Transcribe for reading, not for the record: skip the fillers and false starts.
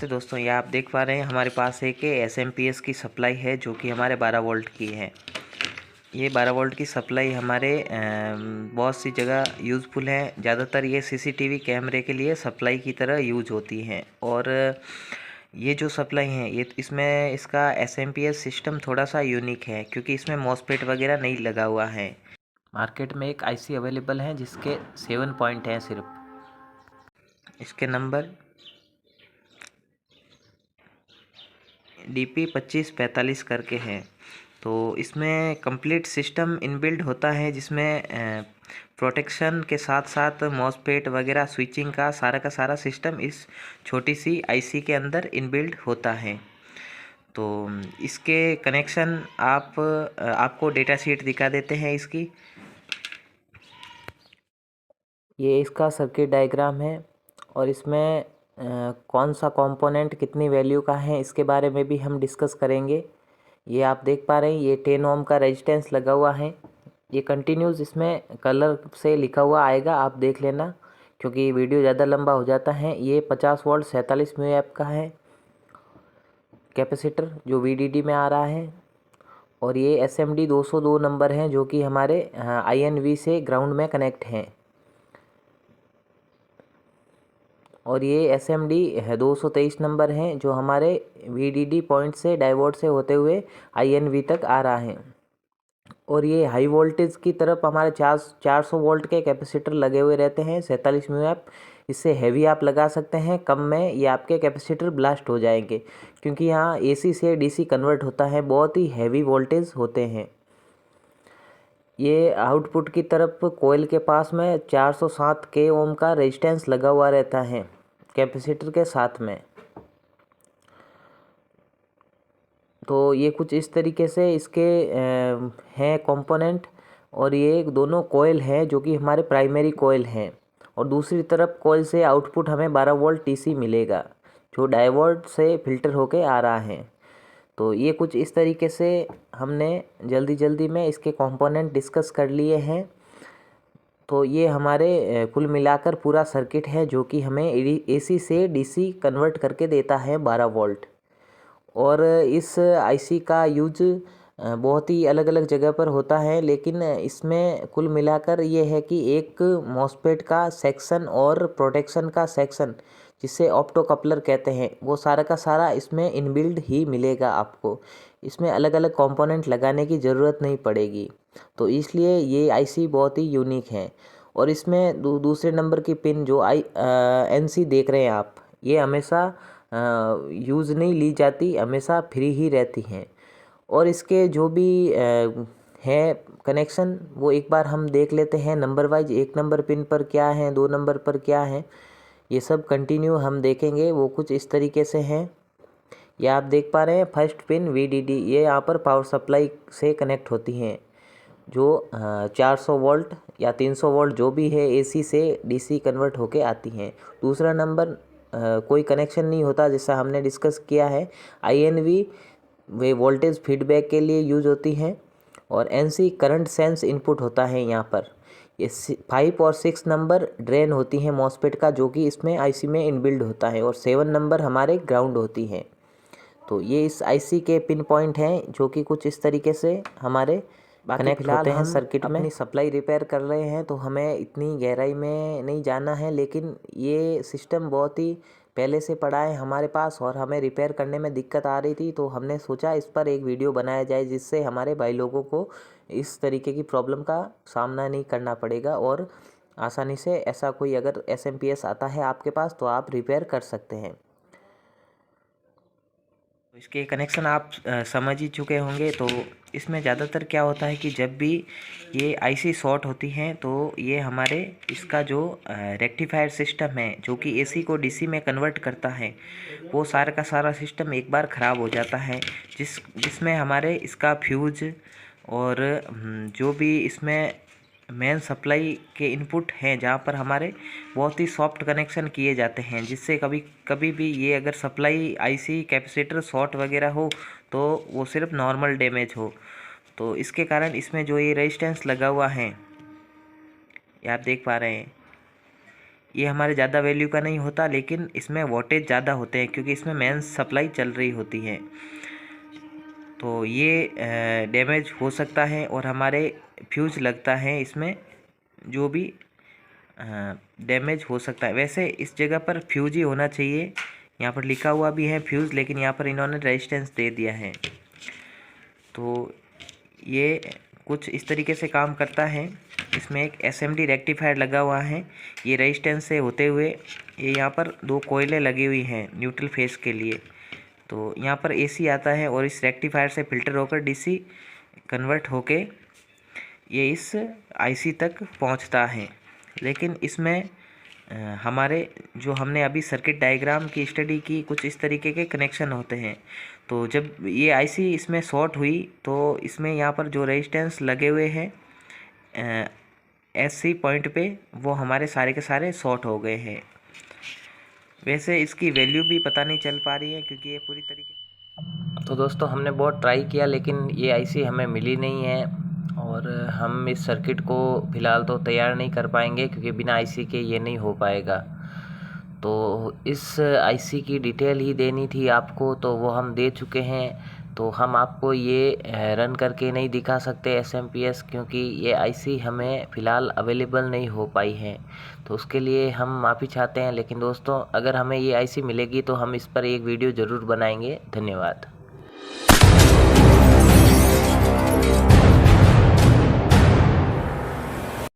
नमस्ते दोस्तों, ये आप देख पा रहे हैं हमारे पास एक एसएमपीएस की सप्लाई है जो कि हमारे 12 वोल्ट की है। ये 12 वोल्ट की सप्लाई हमारे बहुत सी जगह यूज़फुल है। ज़्यादातर ये सीसीटीवी कैमरे के लिए सप्लाई की तरह यूज होती हैं। और ये जो सप्लाई है ये इसमें इसका एसएमपीएस सिस्टम थोड़ा सा यूनिक है क्योंकि इसमें मॉसफेट वगैरह नहीं लगा हुआ है। मार्केट में एक आईसी अवेलेबल है जिसके 7 पॉइंट हैं सिर्फ। इसके नंबर DP 2545 करके है। तो इसमें कंप्लीट सिस्टम इनबिल्ड होता है जिसमें प्रोटेक्शन के साथ साथ मॉसफेट वगैरह स्विचिंग का सारा सिस्टम इस छोटी सी आईसी के अंदर इनबिल्ड होता है। तो इसके कनेक्शन आपको डेटा शीट दिखा देते हैं इसकी। ये इसका सर्किट डायग्राम है और इसमें कौन सा कंपोनेंट कितनी वैल्यू का है इसके बारे में भी हम डिस्कस करेंगे। ये आप देख पा रहे हैं ये 10 ओम का रेजिस्टेंस लगा हुआ है। ये कंटिन्यूस इसमें कलर से लिखा हुआ आएगा, आप देख लेना क्योंकि वीडियो ज़्यादा लंबा हो जाता है। ये 50 वोल्ट 47 म्यू एप का है कैपेसिटर जो VDD में आ रहा है। और ये SMD 202 नंबर हैं जो कि हमारे INV से ग्राउंड में कनेक्ट हैं। और ये SMD 223 नंबर हैं जो हमारे VDD पॉइंट से डाइवर्ट से होते हुए INV तक आ रहा है। और ये हाई वोल्टेज की तरफ हमारे 400 वोल्ट के कैपेसिटर लगे हुए रहते हैं 47 म्यू एप। इससे हैवी आप लगा सकते हैं, कम में ये आपके कैपेसिटर ब्लास्ट हो जाएंगे क्योंकि यहाँ AC से DC कन्वर्ट होता है, बहुत ही हैवी वोल्टेज होते हैं। ये आउटपुट की तरफ कोयल के पास में 407 के ओम का रेजिस्टेंस लगा हुआ रहता है कैपेसिटर के साथ में। तो ये कुछ इस तरीके से इसके हैं कंपोनेंट। और ये दोनों कोयल हैं जो कि हमारे प्राइमरी कोयल हैं। और दूसरी तरफ कोयल से आउटपुट हमें 12 वोल्ट TC मिलेगा जो डायोड से फिल्टर होके आ रहा है। तो ये कुछ इस तरीके से हमने जल्दी में इसके कंपोनेंट डिस्कस कर लिए हैं। तो ये हमारे कुल मिलाकर पूरा सर्किट है जो कि हमें AC से DC कन्वर्ट करके देता है 12 वोल्ट। और इस आईसी का यूज बहुत ही अलग अलग जगह पर होता है, लेकिन इसमें कुल मिलाकर ये है कि एक मॉसफेट का सेक्शन और प्रोटेक्शन का सेक्शन जिसे ऑप्टो कपलर कहते हैं वो सारा का सारा इसमें इनबिल्ड ही मिलेगा आपको। इसमें अलग अलग कंपोनेंट लगाने की ज़रूरत नहीं पड़ेगी। तो इसलिए ये आईसी बहुत ही यूनिक है। और इसमें दूसरे नंबर की पिन जो NC देख रहे हैं आप, ये हमेशा यूज़ नहीं ली जाती, हमेशा फ्री ही रहती हैं। और इसके जो भी है कनेक्शन वो एक बार हम देख लेते हैं नंबर वाइज। 1 नंबर पिन पर क्या है, 2 नंबर पर क्या है, ये सब कंटिन्यू हम देखेंगे। वो कुछ इस तरीके से हैं। ये आप देख पा रहे हैं फर्स्ट पिन VDD, ये यहाँ पर पावर सप्लाई से कनेक्ट होती हैं जो 400 वोल्ट या 300 वोल्ट जो भी है AC से DC कन्वर्ट होके आती हैं। दूसरा नंबर कोई कनेक्शन नहीं होता जैसा हमने डिस्कस किया है। INV वे वोल्टेज फीडबैक के लिए यूज होती हैं। और NC करंट सेंस इनपुट होता है यहाँ पर। ये 5 और 6 नंबर ड्रेन होती हैं मॉसफेट का जो कि इसमें IC में इनबिल्ड होता है। और 7 नंबर हमारे ग्राउंड होती हैं। तो ये इस IC के पिन पॉइंट हैं जो कि कुछ इस तरीके से हमारे कनेक्ट होते हैं सर्किट में। अपनी सप्लाई रिपेयर कर रहे हैं तो हमें इतनी गहराई में नहीं जाना है, लेकिन ये सिस्टम बहुत ही पहले से पड़ा है हमारे पास और हमें रिपेयर करने में दिक्कत आ रही थी। तो हमने सोचा इस पर एक वीडियो बनाया जाए जिससे हमारे भाई लोगों को इस तरीके की प्रॉब्लम का सामना नहीं करना पड़ेगा और आसानी से ऐसा कोई अगर SMPS आता है आपके पास तो आप रिपेयर कर सकते हैं। तो इसके कनेक्शन आप समझ ही चुके होंगे। तो इसमें ज़्यादातर क्या होता है कि जब भी ये IC शॉर्ट होती हैं तो ये हमारे इसका जो रेक्टिफायर सिस्टम है जो कि AC को DC में कन्वर्ट करता है वो सारा का सारा सिस्टम एक बार ख़राब हो जाता है, जिसमें हमारे इसका फ्यूज और जो भी इसमें मेन सप्लाई के इनपुट हैं जहाँ पर हमारे बहुत ही सॉफ्ट कनेक्शन किए जाते हैं, जिससे कभी भी ये अगर सप्लाई IC कैपेसिटर शॉर्ट वगैरह हो तो वो सिर्फ नॉर्मल डैमेज हो। तो इसके कारण इसमें जो ये रेजिस्टेंस लगा हुआ है ये आप देख पा रहे हैं, ये हमारे ज़्यादा वैल्यू का नहीं होता, लेकिन इसमें वोल्टेज ज़्यादा होते हैं क्योंकि इसमें मेंस सप्लाई चल रही होती है। तो ये डैमेज हो सकता है और हमारे फ्यूज़ लगता है इसमें जो भी डैमेज हो सकता है। वैसे इस जगह पर फ्यूज ही होना चाहिए, यहाँ पर लिखा हुआ भी है फ्यूज़, लेकिन यहाँ पर इन्होंने रेजिस्टेंस दे दिया है। तो ये कुछ इस तरीके से काम करता है। इसमें एक एसएमडी रेक्टिफायर लगा हुआ है। ये रेजिस्टेंस से होते हुए ये यहाँ पर 2 कोयलें लगी हुई हैं न्यूट्रल फेस के लिए। तो यहाँ पर एसी आता है और इस रेक्टिफायर से फ़िल्टर होकर डीसी कन्वर्ट होके ये इस आईसी तक पहुँचता है। लेकिन इसमें हमारे जो हमने अभी सर्किट डायग्राम की स्टडी की, कुछ इस तरीके के कनेक्शन होते हैं। तो जब ये आईसी इसमें शॉर्ट हुई तो इसमें यहाँ पर जो रेजिस्टेंस लगे हुए हैं एससी पॉइंट पे, वो हमारे सारे के सारे शॉर्ट हो गए हैं। वैसे इसकी वैल्यू भी पता नहीं चल पा रही है क्योंकि ये पूरी तरीके। तो दोस्तों हमने बहुत ट्राई किया लेकिन ये आईसी हमें मिली नहीं है और हम इस सर्किट को फ़िलहाल तो तैयार नहीं कर पाएंगे क्योंकि बिना आईसी के ये नहीं हो पाएगा। तो इस आईसी की डिटेल ही देनी थी आपको, तो वो हम दे चुके हैं। तो हम आपको ये रन करके नहीं दिखा सकते SMPS क्योंकि ये आईसी हमें फ़िलहाल अवेलेबल नहीं हो पाई है। तो उसके लिए हम माफ़ी चाहते हैं, लेकिन दोस्तों अगर हमें ये आईसी मिलेगी तो हम इस पर एक वीडियो ज़रूर बनाएंगे। धन्यवाद।